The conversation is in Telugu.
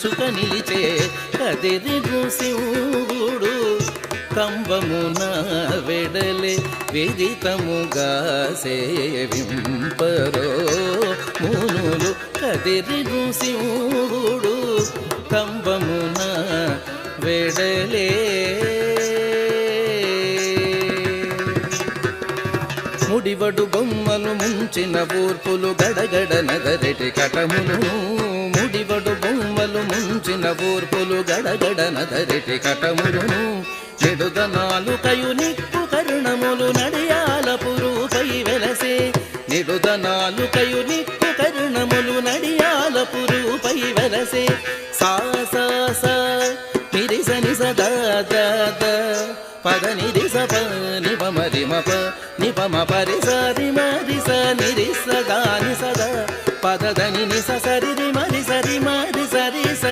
చుక నిలిచే కదిరి శివుడు కంబమున వెడలే విదితముగా సేవింపరో మునులు కదిరి శివుడు కంబమున వెడలే ముడివడు బొమ్మలు ముంచిన ఊర్పులు గడగడ నగరెటి కటములు ముడివడు బొమ్మలు ముంచిన ఊర్పులు గడగడ నగరెటి కటములును నిడుదనాలు కయునిక్కు కరుణములు నడియాల పురుపై వెలసే నిడుదనాలు కయునిక్కు కరుణములు నడియాల పురుపై వెలసే సా సా సా నిరిస నిస ద ద ద పద నిరిస ప